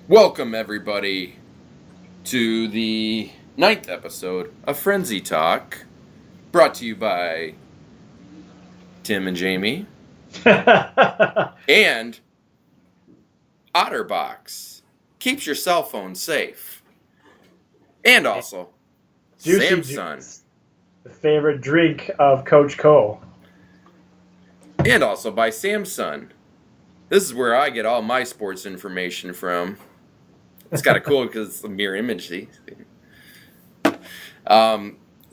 Welcome, everybody, to the ninth episode of Frenzy Talk, brought to you by Tim and Jamie and Otterbox. Keeps your cell phone safe. And also, Juicy Samsung. Juice, the favorite drink of Coach Cole. And also by Samsung. This is where I get all my sports information from. It's kind of cool because it's a mirror image. See?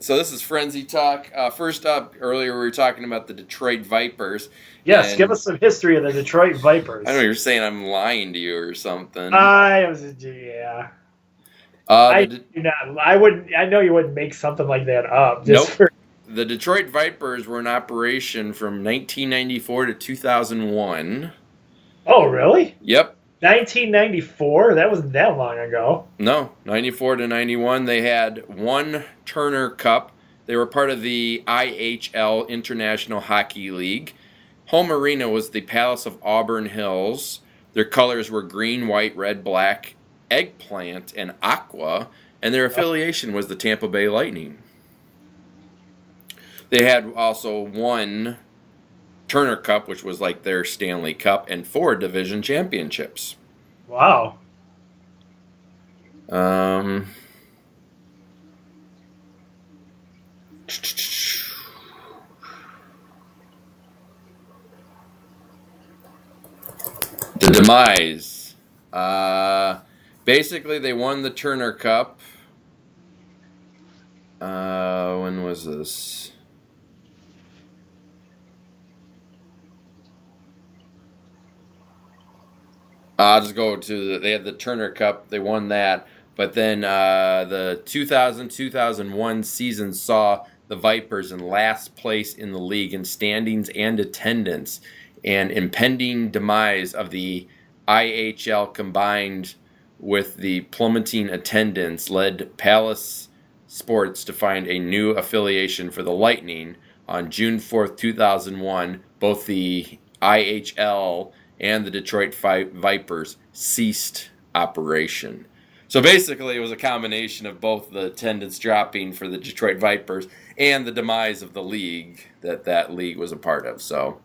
So this is Frenzy Talk. First up, earlier we were talking about the Detroit Vipers. Yes, And give us some history of the Detroit Vipers. I know you're saying I'm lying to you or something. Yeah. I do not. I wouldn't. I know you wouldn't make something like that up. Nope. The Detroit Vipers were in operation from 1994 to 2001. Oh, really? Yep. 1994? That wasn't that long ago. No, 94 to 91. They had one Turner Cup. They were part of the IHL, International Hockey League. Home arena was the Palace of Auburn Hills. Their colors were green, white, red, black, eggplant, and aqua, and their affiliation was the Tampa Bay Lightning. They had also one Turner Cup, which was like their Stanley Cup, and 4 division championships. Wow. The demise. Basically, they won the Turner Cup. When was this? I'll just go to they had the Turner Cup. They won that. But then the 2000-2001 season saw the Vipers in last place in the league in standings and attendance. And impending demise of the IHL combined with the plummeting attendance led Palace Sports to find a new affiliation for the Lightning on June 4th, 2001. Both the IHL and the Detroit Vipers ceased operation. So basically, it was a combination of both the attendance dropping for the Detroit Vipers and the demise of the league that league was a part of. So,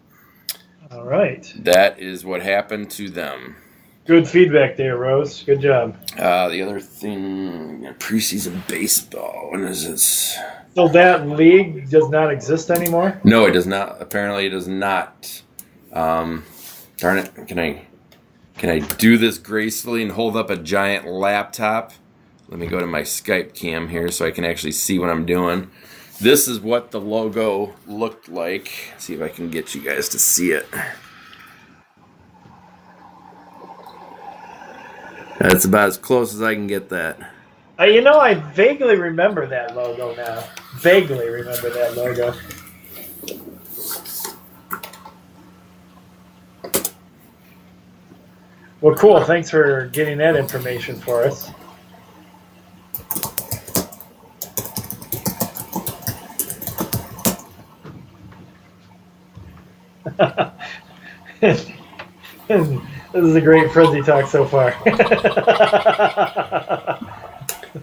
all right, that is what happened to them. Good feedback there, Rose. Good job. The other thing, preseason baseball. When is this? So that league does not exist anymore? No, it does not. Apparently, it does not. Darn it! Can I do this gracefully and hold up a giant laptop? Let me go to my Skype cam here so I can actually see what I'm doing. This is what the logo looked like. Let's see if I can get you guys to see it. That's about as close as I can get that. I vaguely remember that logo now. Vaguely remember that logo. Well, cool. Thanks for getting that information for us. This is a great Frenzy Talk so far.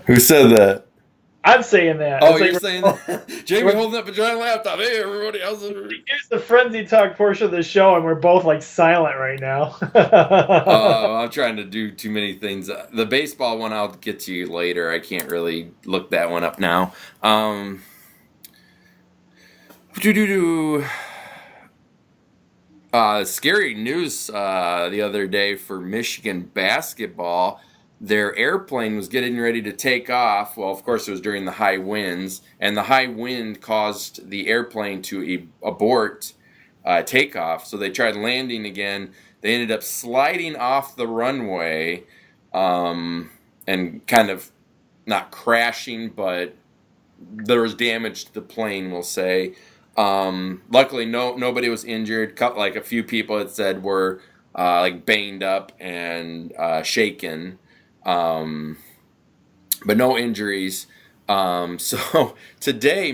Who said that? I'm saying that. Oh, you're saying that? Jamie holding up a giant laptop. Hey, everybody, how's it? Here's the Frenzy Talk portion of the show, and we're both like silent right now. I'm trying to do too many things. The baseball one I'll get to you later. I can't really look that one up now. Scary news the other day for Michigan basketball. Their airplane was getting ready to take off. Well, of course, it was during the high winds, and the high wind caused the airplane to abort takeoff. So they tried landing again. They ended up sliding off the runway and kind of not crashing, but there was damage to the plane, we'll say. Luckily, nobody was injured. Like a few people had said were like banged up and shaken. But no injuries. So today,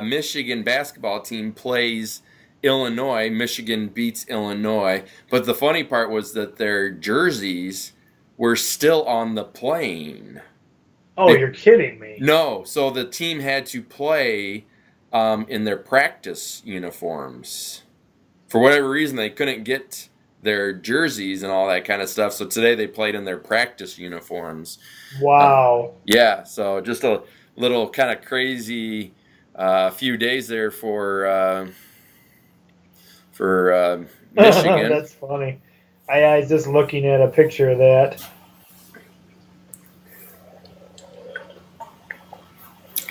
Michigan basketball team plays Illinois. Michigan beats Illinois. But the funny part was that their jerseys were still on the plane. Oh, you're kidding me. No, so the team had to play in their practice uniforms. For whatever reason, they couldn't get their jerseys and all that kind of stuff. So today they played in their practice uniforms. Wow. Yeah, so just a little kind of crazy few days there for Michigan. That's funny. I was just looking at a picture of that.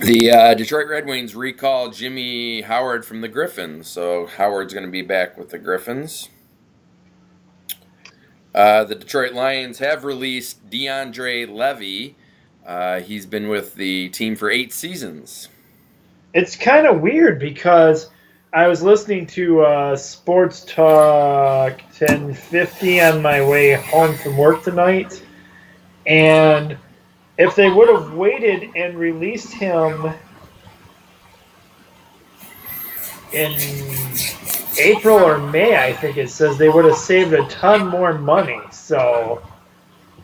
The Detroit Red Wings recall Jimmy Howard from the Griffins, so Howard's going to be back with the Griffins. The Detroit Lions have released DeAndre Levy. He's been with the team for 8 seasons. It's kind of weird because I was listening to Sports Talk 1050 on my way home from work tonight, and if they would have waited and released him in April or May, I think it says, they would have saved a ton more money. So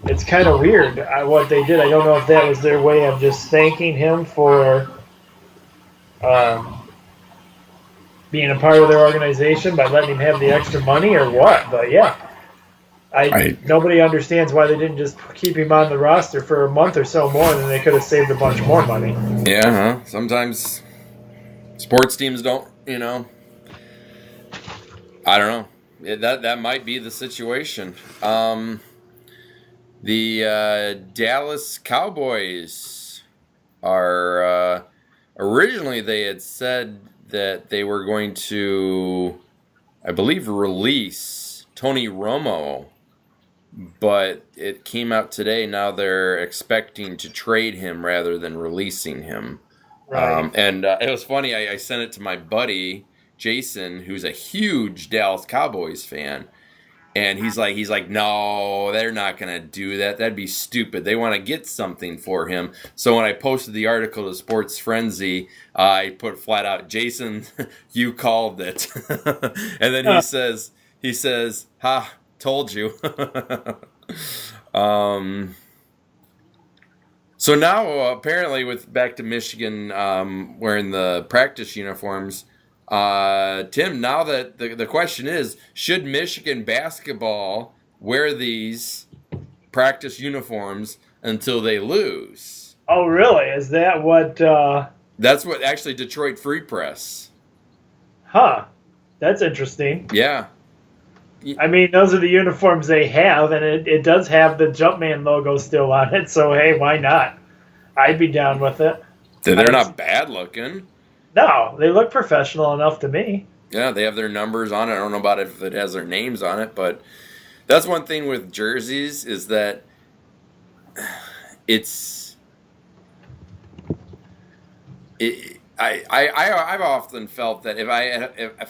it's kind of weird what they did. I don't know if that was their way of just thanking him for being a part of their organization by letting him have the extra money or what. But yeah, nobody understands why they didn't just keep him on the roster for a month or so more, and they could have saved a bunch more money. Yeah, Sometimes sports teams don't, I don't know. That might be the situation. The Dallas Cowboys are originally they had said that they were going to, I believe, release Tony Romo, but it came out today. Now they're expecting to trade him rather than releasing him. Right. And it was funny. I sent it to my buddy Jason, who's a huge Dallas Cowboys fan, and he's like, no, they're not gonna do that. That'd be stupid. They want to get something for him. So when I posted the article to Sports Frenzy, I put flat out, Jason, you called it, and then he says, ha, told you. So now apparently with back to Michigan wearing the practice uniforms. Tim, now that the question is, should Michigan basketball wear these practice uniforms until they lose? Oh, really? Is that what... That's what actually Detroit Free Press. Huh. That's interesting. Yeah. I mean, those are the uniforms they have, and it does have the Jumpman logo still on it, so hey, why not? I'd be down with it. They're not bad looking. No, they look professional enough to me. Yeah, they have their numbers on it. I don't know about if it has their names on it, but that's one thing with jerseys is that I've often felt that if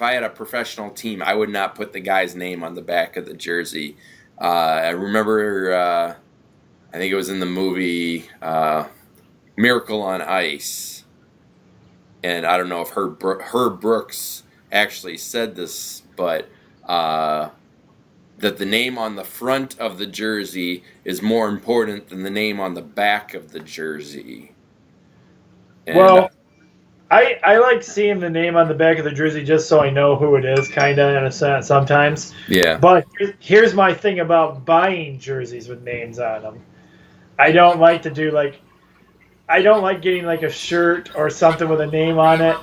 I had a professional team, I would not put the guy's name on the back of the jersey. I remember, I think it was in the movie Miracle on Ice. And I don't know if Herb Brooks actually said this, but that the name on the front of the jersey is more important than the name on the back of the jersey. And well, I like seeing the name on the back of the jersey just so I know who it is, kind of, in a sense, sometimes. Yeah. But here's my thing about buying jerseys with names on them. I don't like getting like a shirt or something with a name on it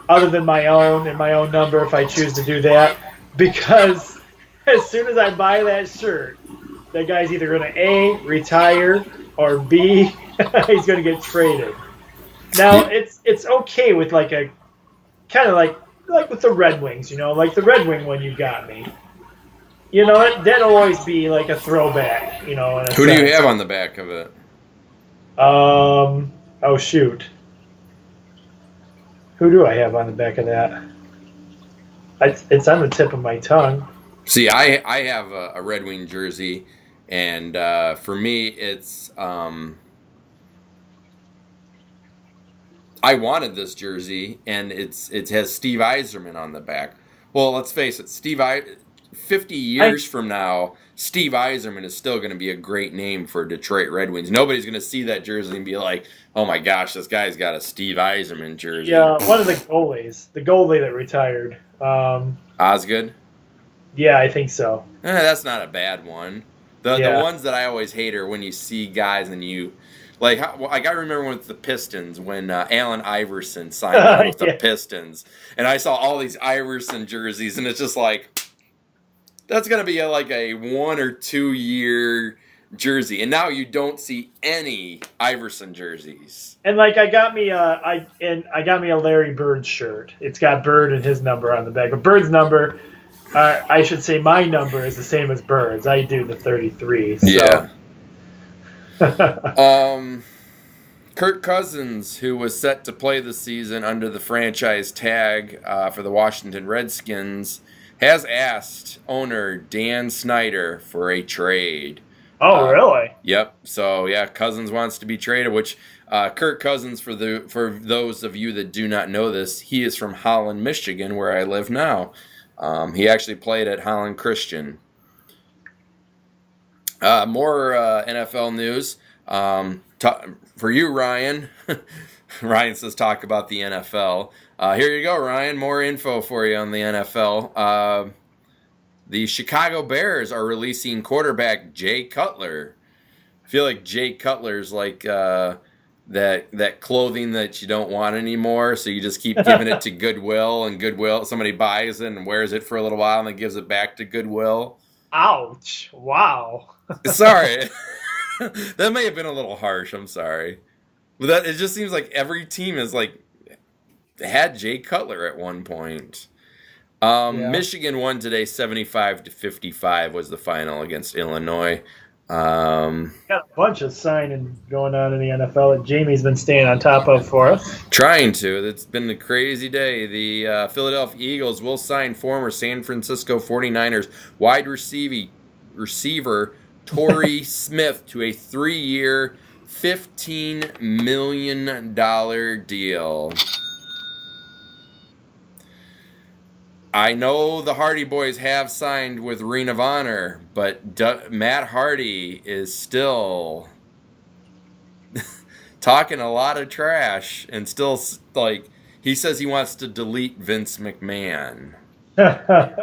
other than my own and my own number if I choose to do that, because as soon as I buy that shirt, that guy's either going to A, retire, or B, he's going to get traded. Now, it's okay with like a kind of like with the Red Wings, like the Red Wing one you got me. That'll always be like a throwback, in a Who sense. do you have on the back of it? Oh shoot. Who do I have on the back of that? It's on the tip of my tongue. See, I have a Red Wing jersey, and for me, it's I wanted this jersey, and it has Steve Yzerman on the back. Well, let's face it, 50 years from now, Steve Yzerman is still going to be a great name for Detroit Red Wings. Nobody's going to see that jersey and be like, oh my gosh, this guy's got a Steve Yzerman jersey. Yeah, one of the goalie that retired. Osgood? Yeah, I think so. That's not a bad one. The ones that I always hate are when you see guys and you... Like, I remember with the Pistons when Allen Iverson signed on with the Pistons. And I saw all these Iverson jerseys, and it's just like... That's going to be like a 1 or 2 year jersey. And now you don't see any Iverson jerseys. And like I got me a Larry Bird shirt. It's got Bird and his number on the back. But Bird's number, I should say my number is the same as Bird's. I do the 33. So. Yeah. Kirk Cousins, who was set to play the season under the franchise tag for the Washington Redskins, has asked owner Dan Snyder for a trade. Oh, really? Yep. So, yeah, Cousins wants to be traded, which Kirk Cousins, for those of you that do not know this, he is from Holland, Michigan, where I live now. He actually played at Holland Christian. More NFL news. For you, Ryan. Ryan says talk about the NFL. Here you go, Ryan. More info for you on the NFL. The Chicago Bears are releasing quarterback Jay Cutler. I feel like Jay Cutler's like that clothing that you don't want anymore, so you just keep giving it to Goodwill, and Goodwill, somebody buys it and wears it for a little while and then gives it back to Goodwill. Ouch. Wow. Sorry. That may have been a little harsh. I'm sorry. But it just seems like every team is like had Jay Cutler at one point. Michigan won today 75-55 was the final against Illinois. Got a bunch of signing going on in the NFL that Jamie's been staying on top of for us. Trying to. It's been a crazy day. The Philadelphia Eagles will sign former San Francisco 49ers wide receiver Torrey Smith to a 3-year, $15 million deal. I know the Hardy Boys have signed with Ring of Honor, but Matt Hardy is still talking a lot of trash and still, like, he says he wants to delete Vince McMahon.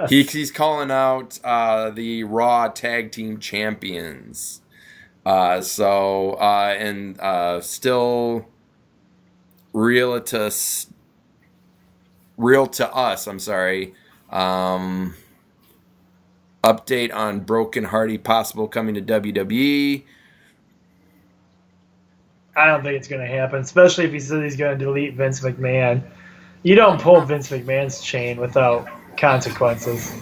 He's calling out the Raw Tag Team Champions. Still real to us, I'm sorry. Update on Broken Hardy possible coming to WWE. I don't think it's going to happen, especially if he says he's going to delete Vince McMahon. You don't pull Vince McMahon's chain without consequences.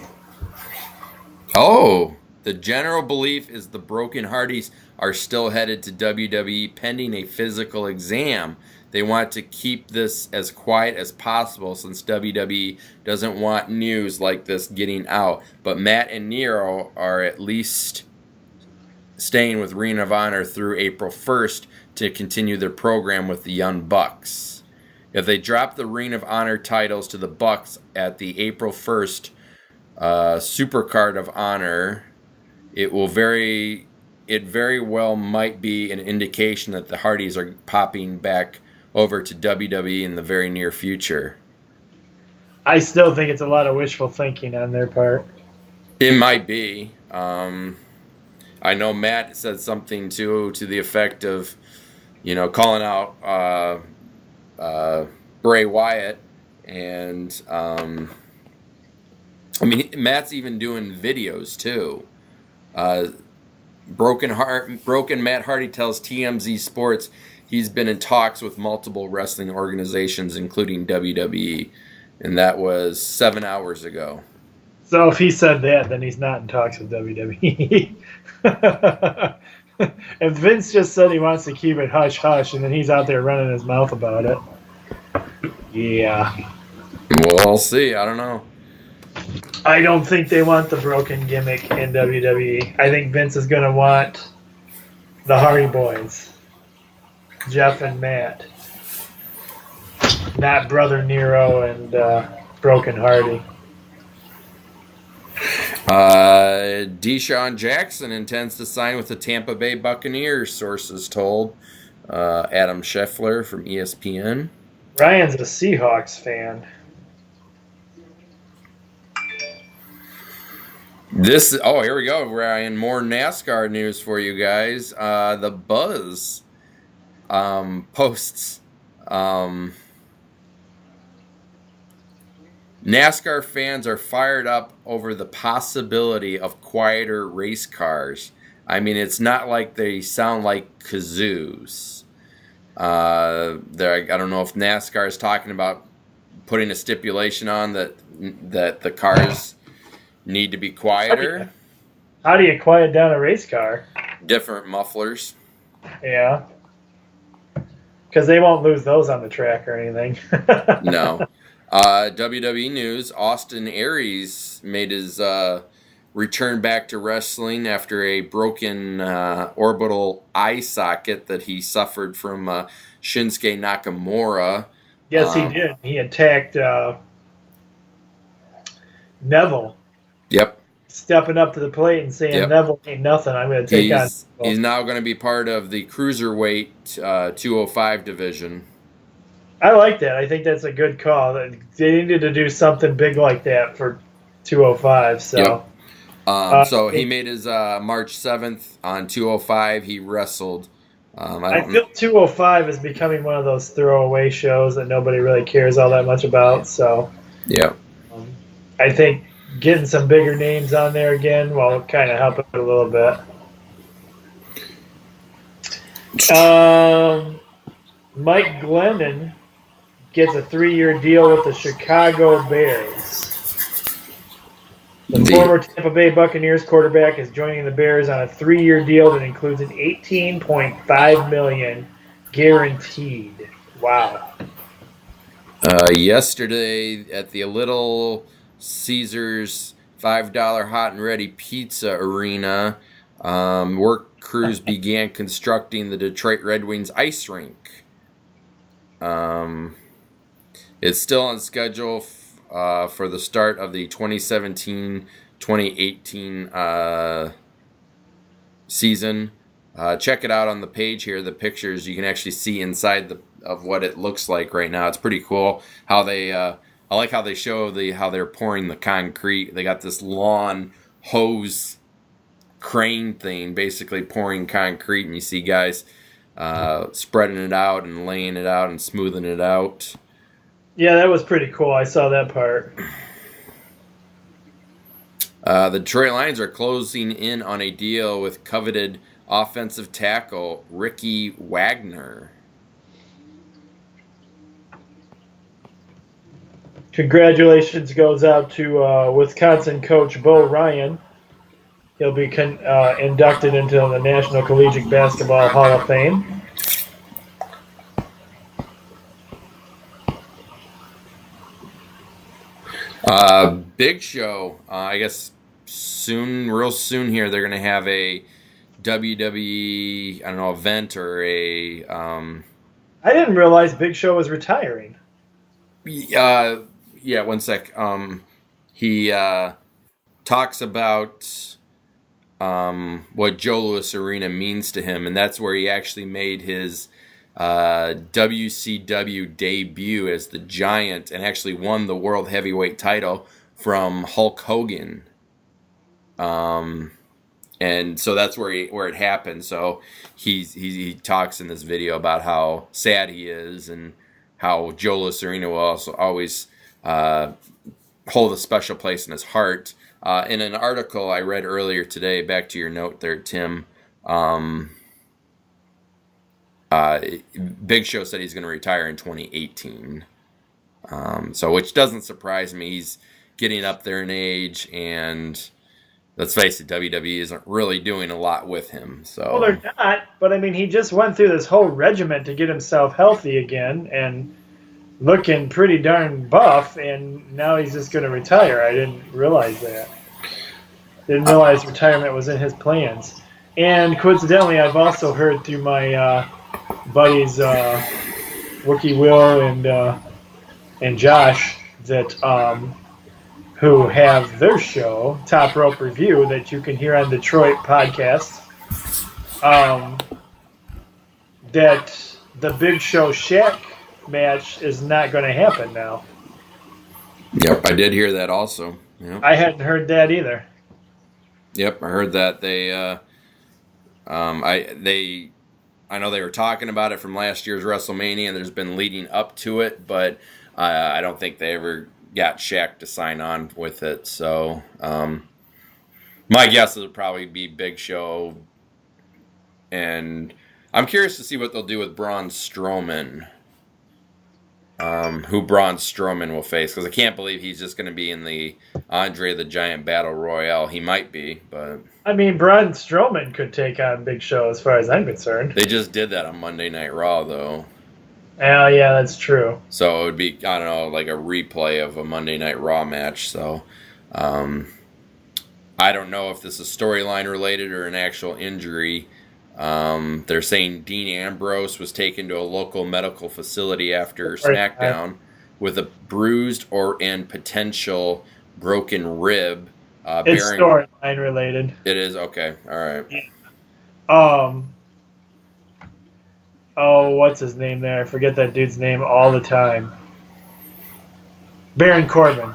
Oh, the general belief is the Broken Hardys are still headed to WWE pending a physical exam. They want to keep this as quiet as possible since WWE doesn't want news like this getting out. But Matt and Nero are at least staying with Ring of Honor through April 1st to continue their program with the Young Bucks. If they drop the Ring of Honor titles to the Bucks at the April 1st Supercard of Honor, it very well might be an indication that the Hardys are popping back over to WWE in the very near future. I still think it's a lot of wishful thinking on their part. It might be. I know Matt said something to the effect of, calling out Bray Wyatt, and Matt's even doing videos too. Broken Matt Hardy tells TMZ Sports he's been in talks with multiple wrestling organizations, including WWE, and that was 7 hours ago. So if he said that, then he's not in talks with WWE. If Vince just said he wants to keep it hush-hush, and then he's out there running his mouth about it, yeah. Well, I'll see. I don't know. I don't think they want the broken gimmick in WWE. I think Vince is going to want the Hardy Boys, Jeff and Matt, not Brother Nero and Broken Hardy. Deshaun Jackson intends to sign with the Tampa Bay Buccaneers, sources told Adam Scheffler from ESPN. Ryan's a Seahawks fan. Here we go, Ryan. More NASCAR news for you guys. The Buzz posts NASCAR fans are fired up over the possibility of quieter race cars. I mean, it's not like they sound like kazoos. I don't know if NASCAR is talking about putting a stipulation on that the cars need to be quieter. How do you quiet down a race car? Different mufflers. Yeah. Because they won't lose those on the track or anything. No. WWE news, Austin Aries made his return back to wrestling after a broken orbital eye socket that he suffered from Shinsuke Nakamura. Yes, he did. He attacked Neville. Yep. Stepping up to the plate and saying, Neville ain't nothing. I'm going to take on. He's now going to be part of the Cruiserweight 205 division. I like that. I think that's a good call. They needed to do something big like that for 205. So, so he made his March 7th on 205. He wrestled. I feel 205 is becoming one of those throwaway shows that nobody really cares all that much about. So, I think getting some bigger names on there again will kind of help it a little bit. Mike Glennon gets a 3-year deal with the Chicago Bears. The former Tampa Bay Buccaneers quarterback is joining the Bears on a 3-year deal that includes an $18.5 million guaranteed. Wow. Yesterday at the Little Caesars $5 hot and ready pizza arena, work crews began constructing the Detroit Red Wings ice rink. It's still on schedule for the start of the 2017-2018 season. Check it out on the page here. The pictures, you can actually see inside of what it looks like right now. It's pretty cool how they. I like how they show how they're pouring the concrete. They got this lawn hose crane thing, basically pouring concrete, and you see guys spreading it out and laying it out and smoothing it out. Yeah, that was pretty cool. I saw that part. The Detroit Lions are closing in on a deal with coveted offensive tackle Ricky Wagner. Congratulations goes out to Wisconsin coach Bo Ryan. He'll be inducted into the National Collegiate Basketball Hall of Fame. Big Show, I guess real soon here, they're going to have a WWE, event or a... I didn't realize Big Show was retiring. Yeah, one sec. He talks about what Joe Louis Arena means to him, and that's where he actually made his WCW debut as the Giant and actually won the World Heavyweight title from Hulk Hogan. And so that's where it happened. So he talks in this video about how sad he is and how Joe Louis Arena will also always hold a special place in his heart. In an article I read earlier today, back to your note there, Tim, Big Show said he's going to retire in 2018. So which doesn't surprise me. He's getting up there in age, and let's face it, WWE isn't really doing a lot with him. So well, they're not. But I mean, he just went through this whole regiment to get himself healthy again and looking pretty darn buff, and now he's just going to retire. I didn't realize that. Didn't realize retirement was in his plans. And coincidentally, I've also heard through my buddies, Wookie Will and Josh, that who have their show, Top Rope Review, that you can hear on Detroit Podcast, that the Big Show Shaq match is not going to happen now. Yep, I did hear that also. Yep. I hadn't heard that either. Yep, I heard that I know they were talking about it from last year's WrestleMania, and there's been leading up to it, but I don't think they ever got Shaq to sign on with it. So my guess is it'll probably be Big Show, and I'm curious to see what they'll do with Braun Strowman. Who Braun Strowman will face, because I can't believe he's just going to be in the Andre the Giant Battle Royale. He might be, but I mean, Braun Strowman could take on Big Show as far as I'm concerned. they just did that on Monday Night Raw, though. Oh, yeah, that's true. So it would be, I don't know, like a replay of a Monday Night Raw match. So I don't know if this is storyline related or an actual injury. They're saying Dean Ambrose was taken to a local medical facility after SmackDown with a bruised and potential broken rib. It's storyline related. It is? Okay. All right. Oh, what's his name there? I forget that dude's name all the time. Baron Corbin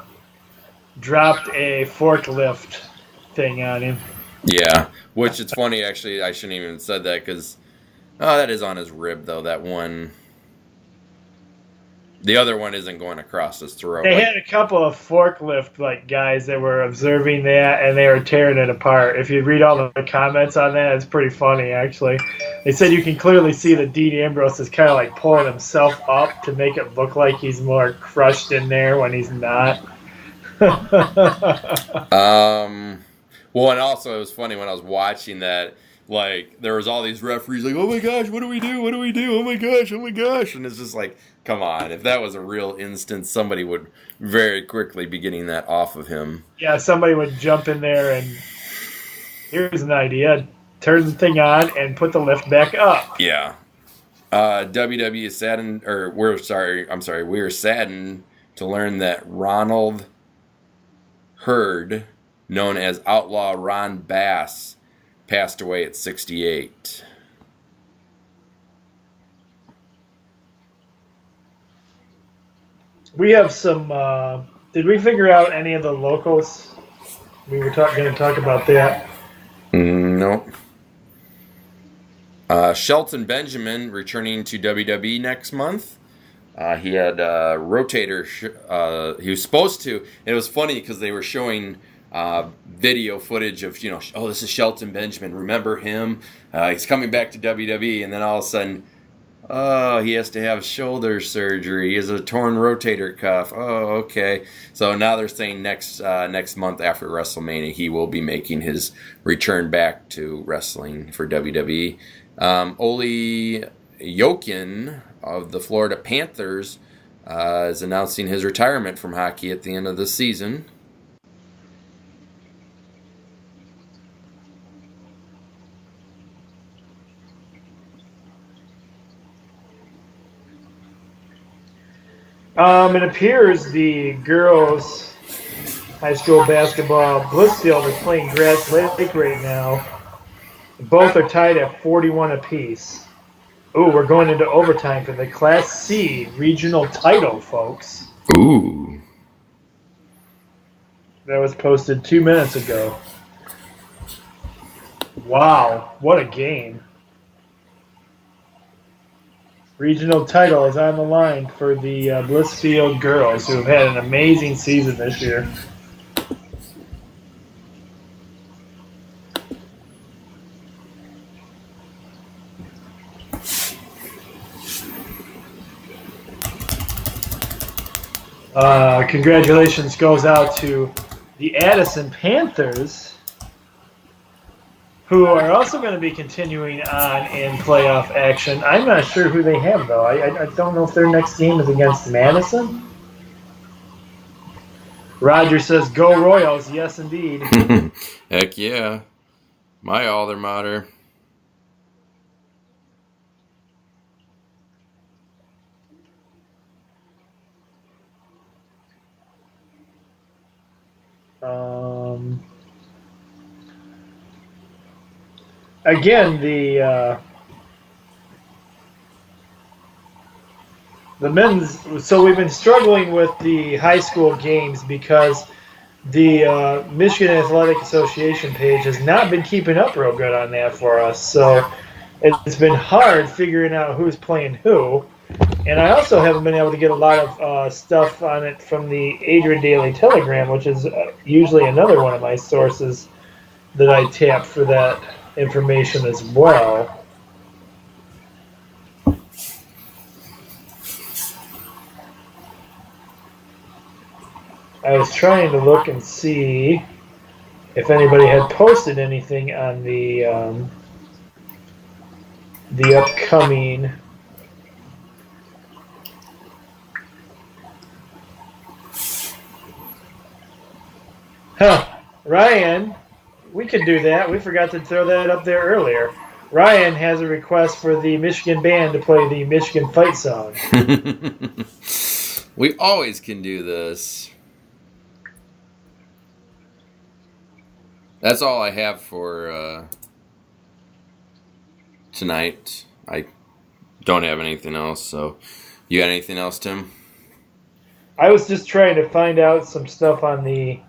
dropped a forklift thing on him. Yeah, which it's funny, actually. I shouldn't even have said that because, that is on his rib, though. That one. The other one isn't going across his throat. They had a couple of forklift guys that were observing that, and they were tearing it apart. If you read all the comments on that, it's pretty funny, actually. They said you can clearly see that Dean Ambrose is kind of pulling himself up to make it look like he's more crushed in there when he's not. Well, and also it was funny when I was watching that, there was all these referees oh my gosh, what do we do? What do we do? Oh my gosh. And it's just come on. If that was a real instance, somebody would very quickly be getting that off of him. Yeah, somebody would jump in there and here's an idea. Turn the thing on and put the lift back up. Yeah. WWE is saddened, we are saddened to learn that Ronald Hurd, known as Outlaw Ron Bass, passed away at 68. We have some. Did we figure out any of the locals? We were going to talk about that. Nope. Shelton Benjamin returning to WWE next month. He had Rotator. He was supposed to. It was funny because they were showing video footage of, this is Shelton Benjamin. Remember him? He's coming back to WWE, and then all of a sudden, he has to have shoulder surgery. He has a torn rotator cuff. Oh, okay. So now they're saying next month after WrestleMania, he will be making his return back to wrestling for WWE. Ole Jokin of the Florida Panthers is announcing his retirement from hockey at the end of the season. It appears the girls' high school basketball Blissfield is playing Grass Lake right now. Both are tied at 41 apiece. Ooh, we're going into overtime for the Class C regional title, folks. Ooh. That was posted 2 minutes ago. Wow, what a game. Regional title is on the line for the Blissfield girls, who have had an amazing season this year. Congratulations goes out to the Addison Panthers, who are also going to be continuing on in playoff action. I'm not sure who they have, though. I don't know if their next game is against Madison. Roger says, go Royals. Yes, indeed. Heck yeah. My alder mater. again, the men's. So we've been struggling with the high school games because the Michigan Athletic Association page has not been keeping up real good on that for us. So it's been hard figuring out who's playing who. And I also haven't been able to get a lot of stuff on it from the Adrian Daily Telegram, which is usually another one of my sources that I tap for that information as well. I was trying to look and see if anybody had posted anything on the upcoming. Ryan, we could do that. We forgot to throw that up there earlier. Ryan has a request for the Michigan band to play the Michigan fight song. We always can do this. That's all I have for tonight. I don't have anything else. So, you got anything else, Tim? I was just trying to find out some stuff on the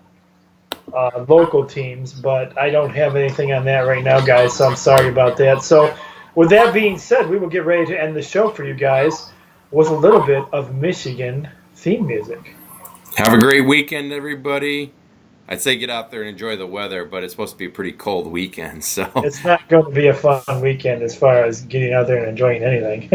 local teams, but I don't have anything on that right now, guys, so I'm sorry about that. So with that being said, we will get ready to end the show for you guys with a little bit of Michigan theme music. Have a great weekend, everybody. I'd say get out there and enjoy the weather, but it's supposed to be a pretty cold weekend, so it's not going to be a fun weekend as far as getting out there and enjoying anything.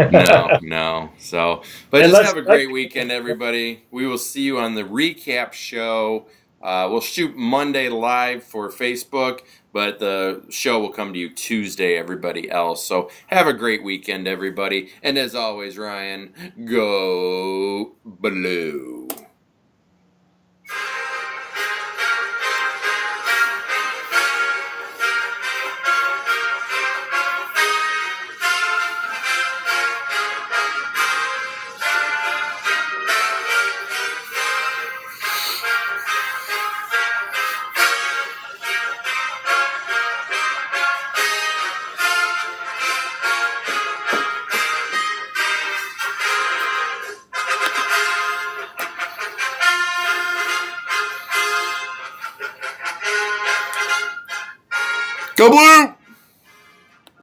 No. So, but just have a great weekend, everybody. We will see you on the recap show. We'll shoot Monday live for Facebook, but the show will come to you Tuesday, everybody else. So have a great weekend, everybody. And as always, Ryan, go blue. Go blue!